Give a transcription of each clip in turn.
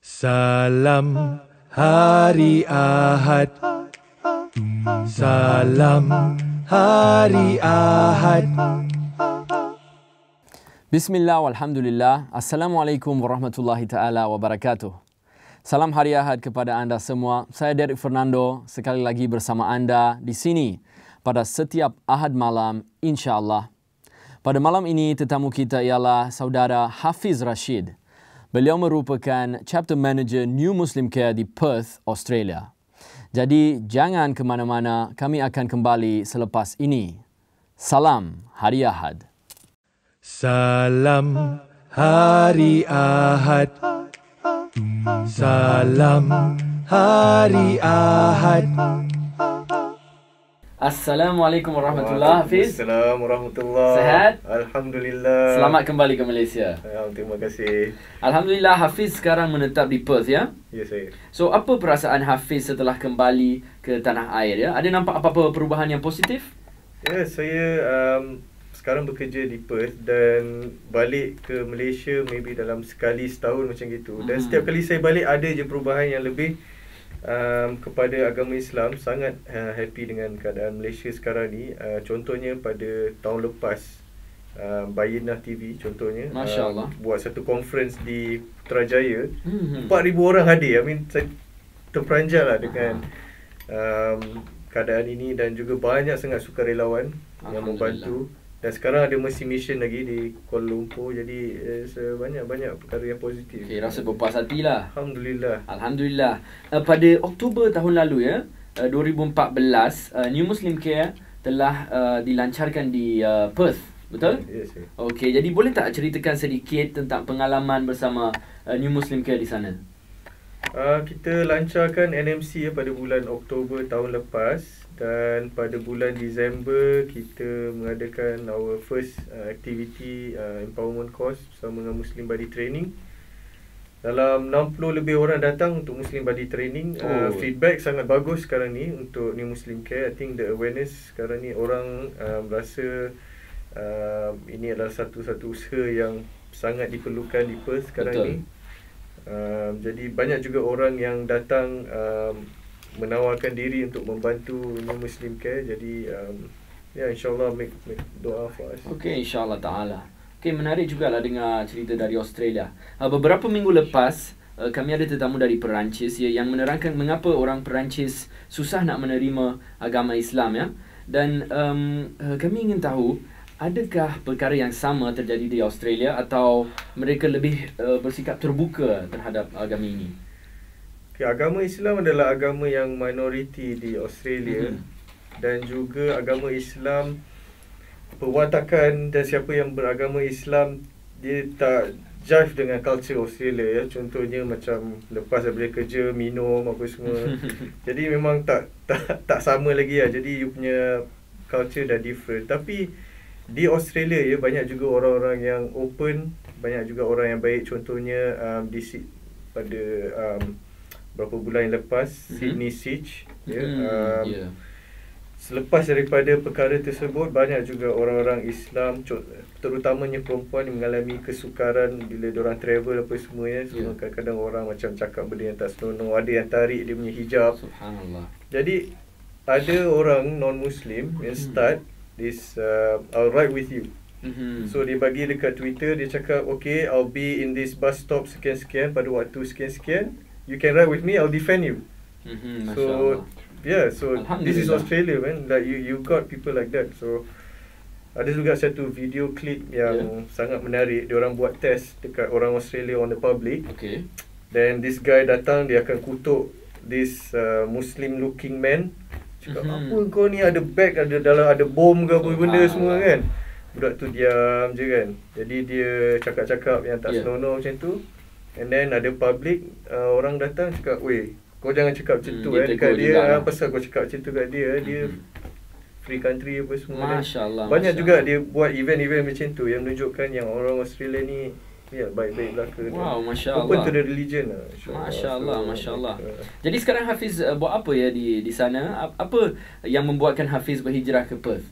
Salam Hari Ahad. Salam Hari Ahad. Bismillah walhamdulillah. Assalamualaikum warahmatullahi ta'ala wabarakatuh. Salam Hari Ahad kepada anda semua. Saya Derek Fernando sekali lagi bersama anda di sini pada setiap Ahad malam insya-Allah. Pada malam ini tetamu kita ialah saudara Hafiz Rashid. Beliau merupakan Chapter Manager New Muslim Care di Perth, Australia. Jadi jangan ke mana-mana, kami akan kembali selepas ini. Salam Hari Ahad. Salam Hari Ahad. Salam Hari Ahad. Assalamualaikum warahmatullahi Hafiz. Assalamualaikum warahmatullahi. Sehat? Alhamdulillah. Selamat kembali ke Malaysia. Terima kasih. Alhamdulillah Hafiz sekarang menetap di Perth ya. Ya saya. So apa perasaan Hafiz setelah kembali ke tanah air ya? Ada nampak apa-apa perubahan yang positif? Ya saya sekarang bekerja di Perth dan balik ke Malaysia maybe dalam sekali setahun macam gitu. Dan setiap kali saya balik ada je perubahan yang lebih kepada agama Islam. Sangat happy dengan keadaan Malaysia sekarang ni. Contohnya pada tahun lepas Bayyinah TV contohnya Masya Allah. buat satu conference di Putrajaya. 4,000 orang hadir. I mean saya terperanjat lah dengan keadaan ini dan juga banyak sangat sukarelawan yang membantu. Dan sekarang ada Mercy Mission lagi di Kuala Lumpur. Jadi banyak-banyak perkara yang positif. Okay, rasa berpuas hati lah. Alhamdulillah. Alhamdulillah. Pada Oktober tahun lalu ya, 2014, New Muslim Care telah dilancarkan di Perth. Betul? Ya, yes. Okey, jadi boleh tak ceritakan sedikit tentang pengalaman bersama New Muslim Care di sana? Kita lancarkan NMC pada bulan Oktober tahun lepas. Dan pada bulan Disember kita mengadakan our first activity empowerment course bersama dengan Muslim Body Training. Dalam 60 lebih orang datang untuk Muslim Body Training. Feedback sangat bagus sekarang ni untuk New Muslim Care. I think the awareness sekarang ni orang rasa ini adalah satu-satu usaha yang sangat diperlukan di Perth sekarang ni. Jadi banyak juga orang yang datang menawarkan diri untuk membantu New Muslim Care. Jadi insyaAllah make doa for us. Okey, insyaAllah ta'ala. Okey, menarik jugalah dengar cerita dari Australia. Beberapa minggu lepas kami ada tetamu dari Perancis yang menerangkan mengapa orang Perancis susah nak menerima agama Islam ya. Dan kami ingin tahu, adakah perkara yang sama terjadi di Australia atau mereka lebih bersikap terbuka terhadap agama ini? Agama Islam adalah agama yang minoriti di Australia. Dan juga agama Islam, perwatakan dan siapa yang beragama Islam dia tak jive dengan culture Australia ya. Contohnya macam lepas daripada kerja minum apa semua. Jadi memang tak sama lagi lah. Jadi you punya culture dah different. Tapi di Australia ya banyak juga orang-orang yang open, banyak juga orang yang baik. Contohnya pada berapa bulan yang lepas Sydney Siege selepas daripada perkara tersebut banyak juga orang-orang Islam terutamanya perempuan yang mengalami kesukaran bila diorang travel apa semua ya. Kadang-kadang orang macam cakap benda yang tak senonoh, ada yang tarik dia punya hijab. Subhanallah. Jadi ada orang non-Muslim yang start this I'll ride with you. So dia bagi dekat Twitter, dia cakap okay, I'll be in this bus stop sekian-sekian pada waktu sekian-sekian. You can ride with me, I'll defend you. So this is Australia man. Like you got people like that. So ada juga satu video clip yang sangat menarik. Diorang buat test dekat orang Australia on the public. Okay. Then this guy datang, dia akan kutuk this Muslim looking man. Cakap apa kau ni ada bag, ada dalam ada bom ke apa benda semua kan. Budak tu diam je kan. Jadi dia cakap-cakap yang tak senonoh macam tu. And then ada public orang datang cakap, "Weh, kau jangan cakap macam tu dekat dia. Pasal kau cakap macam tu kat dia, dia free country apa semua." Masya-Allah. Banyak juga dia buat event-event macam tu yang menunjukkan yang orang Australia ni baik-baik belaka. Wow, masya-Allah. Open to the religion lah. Masya-Allah, masya-Allah. Jadi sekarang Hafiz buat apa ya di sana? Apa yang membuatkan Hafiz berhijrah ke Perth?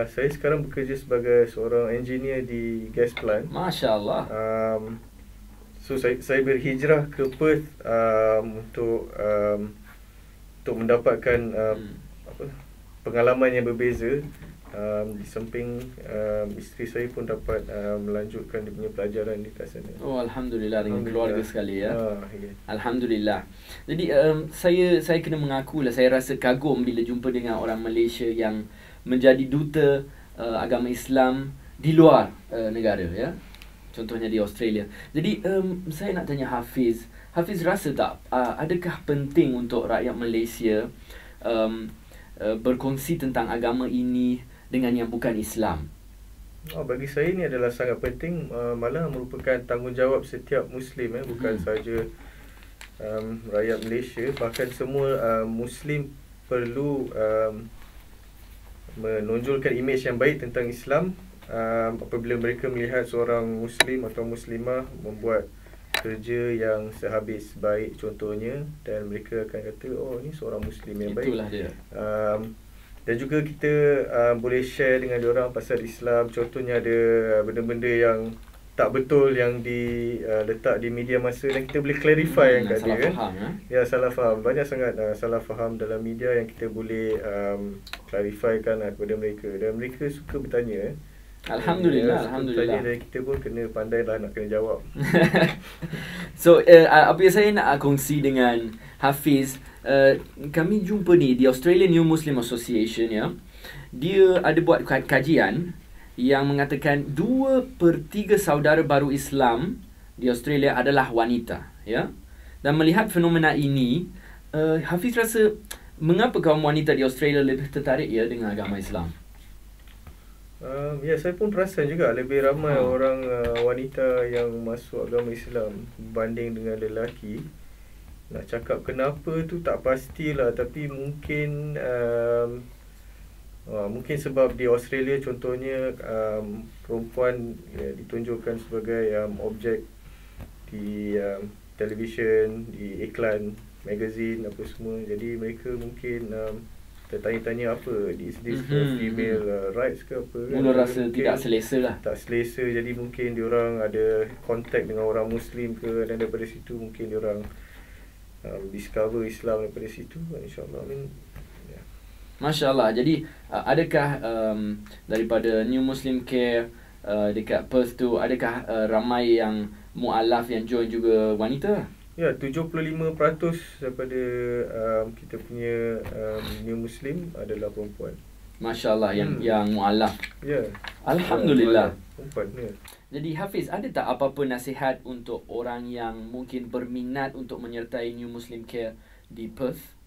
Saya sekarang bekerja sebagai seorang engineer di gas plant. Masya-Allah. So saya berhijrah ke Perth untuk mendapatkan pengalaman yang berbeza. Di samping isteri saya pun dapat melanjutkan dia punya pelajaran di kat sana. Oh, alhamdulillah, dengan keluarga sekali ya. Yeah. Alhamdulillah. Jadi saya kena mengakulah, saya rasa kagum bila jumpa dengan orang Malaysia yang menjadi duta agama Islam di luar negara ya. Contohnya di Australia. Jadi saya nak tanya Hafiz rasa tak adakah penting untuk rakyat Malaysia berkongsi tentang agama ini dengan yang bukan Islam? Bagi saya ini adalah sangat penting, malah merupakan tanggungjawab setiap Muslim bukan saja rakyat Malaysia, bahkan semua Muslim perlu menonjolkan imej yang baik tentang Islam. Apabila mereka melihat seorang Muslim atau Muslimah membuat kerja yang sehabis baik contohnya, dan mereka akan kata, oh ni seorang Muslim yang baik. Itulah dia. Dan juga kita boleh share dengan diorang pasal Islam. Contohnya ada benda-benda yang tak betul yang diletak di media masa, dan kita boleh clarify yang kat dia kan. Ya, salah faham. Banyak sangat salah faham dalam media yang kita boleh clarifikan kepada mereka, dan mereka suka bertanya. Alhamdulillah, alhamdulillah. Tanya, dan kita pun kena pandai lah nak kena jawab. So apa yang saya nak kongsi dengan Hafiz, kami jumpa ni di Australian New Muslim Association ya. Dia ada buat kajian yang mengatakan 2/3 saudara baru Islam di Australia adalah wanita ya. Dan melihat fenomena ini, Hafiz rasa mengapa kaum wanita di Australia lebih tertarik ya dengan agama Islam? Ya, saya pun perasan juga lebih ramai orang wanita yang masuk agama Islam berbanding dengan lelaki. Nak cakap kenapa tu tak pastilah, tapi mungkin mungkin sebab di Australia contohnya perempuan ditunjukkan sebagai objek di televisyen, di iklan, magazine apa semua. Jadi mereka mungkin tertanya-tanya apa this female rights ke apa kan. Mula rasa tidak selesa lah. Tak selesa, jadi mungkin diorang ada kontak dengan orang Muslim ke, dan daripada situ mungkin diorang discover Islam daripada situ, insyaAllah. Masya Allah. Jadi adakah daripada New Muslim Care dekat Perth tu, adakah ramai yang mu'alaf yang join juga wanita? Ya, 75% daripada kita punya New Muslim adalah perempuan. Masya Allah, yang mu'alaf. Ya. Alhamdulillah. Perempuan, ya. Jadi Hafiz, ada tak apa-apa nasihat untuk orang yang mungkin berminat untuk menyertai New Muslim Care di Perth?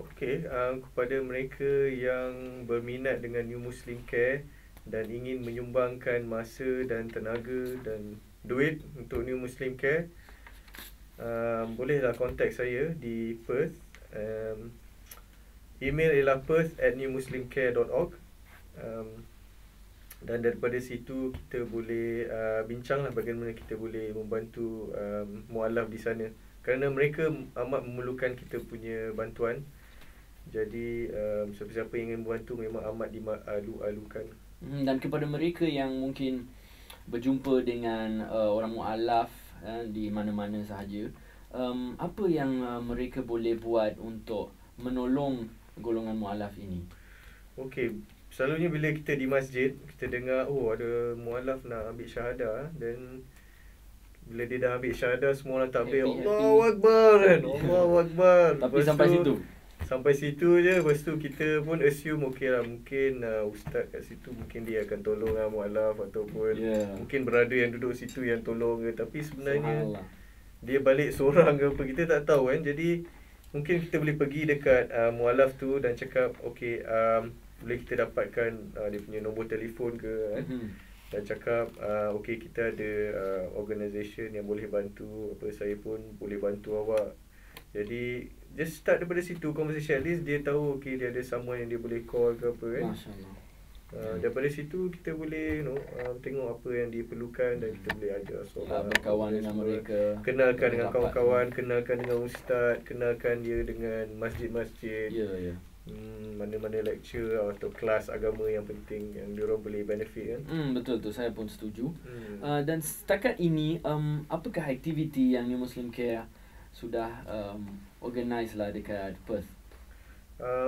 Okey, kepada mereka yang berminat dengan New Muslim Care dan ingin menyumbangkan masa dan tenaga dan duit untuk New Muslim Care, bolehlah kontak saya di Perth. Email ialah perth@newmuslimcare.org. Dan daripada situ kita boleh bincanglah bagaimana kita boleh membantu mualaf di sana, kerana mereka amat memerlukan kita punya bantuan. Jadi siapa-siapa yang ingin membantu memang amat dialu-alukan. Dan kepada mereka yang mungkin berjumpa dengan orang mualaf di mana-mana sahaja, apa yang mereka boleh buat untuk menolong golongan mualaf ini? Okey, selalunya bila kita di masjid, kita dengar ada mualaf nak ambil syahadah, dan bila dia dah ambil syahadah, semua orang takbir, Allahu Akbar kan, Allahu Akbar. Tapi sampai situ je. Lepas tu kita pun assume mungkin ustaz kat situ mungkin dia akan tolong mualaf, ataupun mungkin berada yang duduk situ yang tolong ke. Tapi sebenarnya dia balik seorang ke apa, kita tak tahu kan. Jadi mungkin kita boleh pergi dekat mualaf tu dan cakap, okey, boleh kita dapatkan dia punya nombor telefon ke kan? Dan cakap okey, kita ada organisation yang boleh bantu, saya pun boleh bantu awak. Jadi just start daripada situ conversation. At least dia tahu okey, dia ada someone yang dia boleh call ke apa kan. Masya-Allah. Daripada situ kita boleh tengok apa yang dia perlukan, dan kita boleh ajar solat, berkawan dengan mereka, kenalkan dengan kawan-kawan, kenalkan dengan ustaz, kenalkan dia dengan masjid-masjid. Ya. mana-mana lecture atau kelas agama yang penting yang diorang boleh benefit kan. Betul tu, saya pun setuju. Dan setakat ini apakah aktiviti yang New Muslim Care sudah organize lah dekat Perth?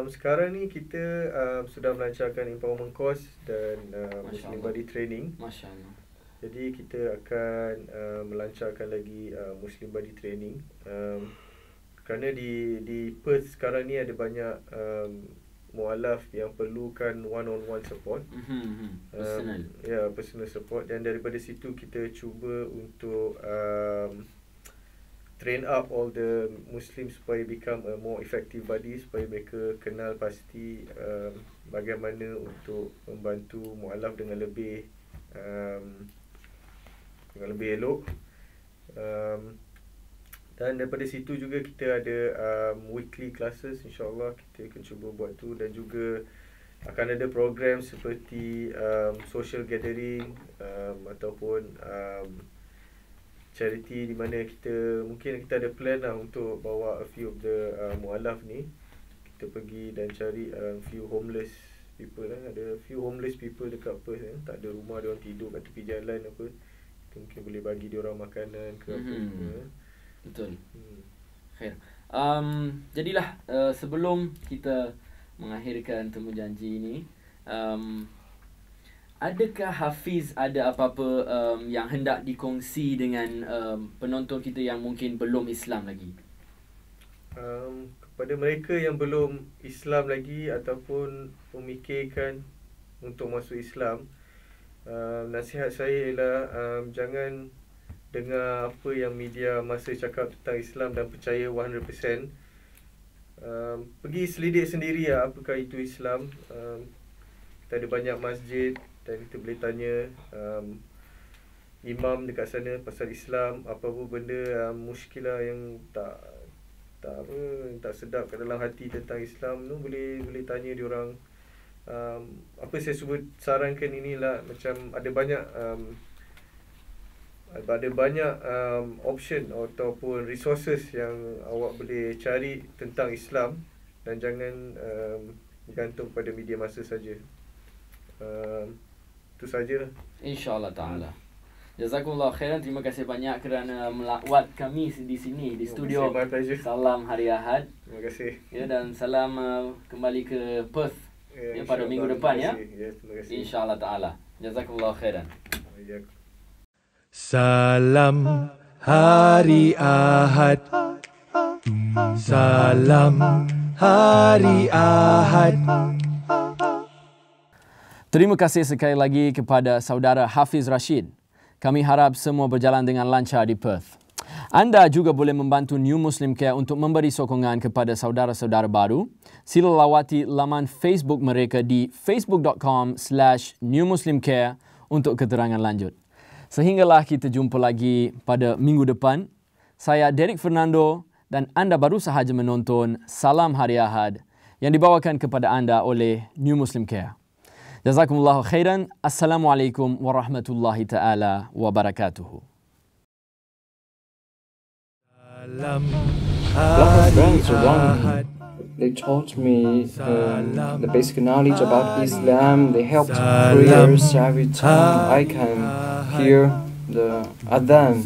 Sekarang ni kita sudah melancarkan empowerment course dan Muslim Body Training. Masya Allah. Jadi kita akan melancarkan lagi Muslim Body Training. Kerana di Perth sekarang ni ada banyak mualaf yang perlukan one-on-one support. Personal support. Dan daripada situ kita cuba untuk train up all the Muslims supaya become a more effective body, supaya mereka kenal pasti bagaimana untuk membantu mualaf dengan lebih elok. Dan daripada situ juga kita ada weekly classes, insyaAllah kita akan cuba buat tu. Dan juga akan ada program seperti social gathering ataupun charity, di mana mungkin kita ada plan lah untuk bawa a few of the mualaf ni. Kita pergi dan cari few homeless people lah. Ada few homeless people dekat Perth kan. Tak ada rumah, diorang tidur kat tepi jalan apa. Kita mungkin boleh bagi diorang makanan ke apa semua. Betul. Khair. Jadilah sebelum kita mengakhirkan temu janji ini, adakah Hafiz ada apa-apa yang hendak dikongsi dengan penonton kita yang mungkin belum Islam lagi? Kepada mereka yang belum Islam lagi ataupun memikirkan untuk masuk Islam, nasihat saya ialah jangan dengar apa yang media masa cakap tentang Islam dan percaya 100%. Pergi selidik sendiri lah apakah itu Islam. Kita ada banyak masjid dan kita boleh tanya imam dekat sana pasal Islam. Apa-apa benda muskilah yang tak sedap kat dalam hati tentang Islam tu, boleh tanya diorang. Apa saya cuba sarankan inilah, macam ada banyak option ataupun resources yang awak boleh cari tentang Islam, dan jangan bergantung pada media masa saja. Itu sajalah. InsyaAllah ta'ala. Jazakumullah khairan. Terima kasih banyak kerana melawat kami di sini di studio. My pleasure. Salam Hari Ahad. Terima kasih. Ya, dan salam kembali ke Perth pada minggu depan ya. Terima kasih. InsyaAllah ta'ala. Jazakumullah khairan. Salam Hari Ahad. Salam Hari Ahad. Terima kasih sekali lagi kepada saudara Hafiz Rashid. Kami harap semua berjalan dengan lancar di Perth. Anda juga boleh membantu New Muslim Care untuk memberi sokongan kepada saudara-saudara baru. Sila lawati laman Facebook mereka di facebook.com/newmuslimcare untuk keterangan lanjut. Sehinggalah kita jumpa lagi pada minggu depan. Saya Derek Fernando dan anda baru sahaja menonton Salam Hari Ahad yang dibawakan kepada anda oleh New Muslim Care. Jazakumullahu khairan. Assalamualaikum warahmatullahi ta'ala wabarakatuh. Salam Lots of Hari friends around Ahad. they taught me the basic knowledge about Islam. They helped prayers every time I can hear the adhan,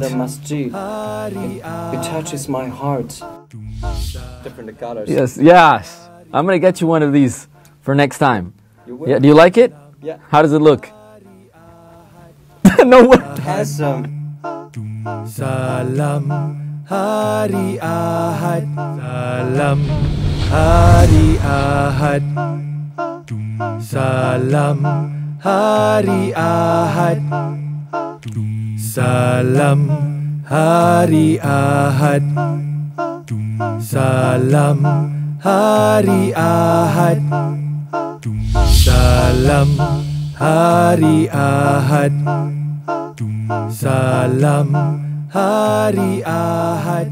the masjid. It touches my heart. Different colors. Yes. I'm going to get you one of these for next time. You will? Yeah, do you like it? Yeah. How does it look? No way. Handsome. Salam Hari Ahad. Salam Hari Ahad. Salam Hari Ahad. Salam Hari Ahad. Salam Hari Ahad. Salam Hari Ahad. Salam Hari Ahad.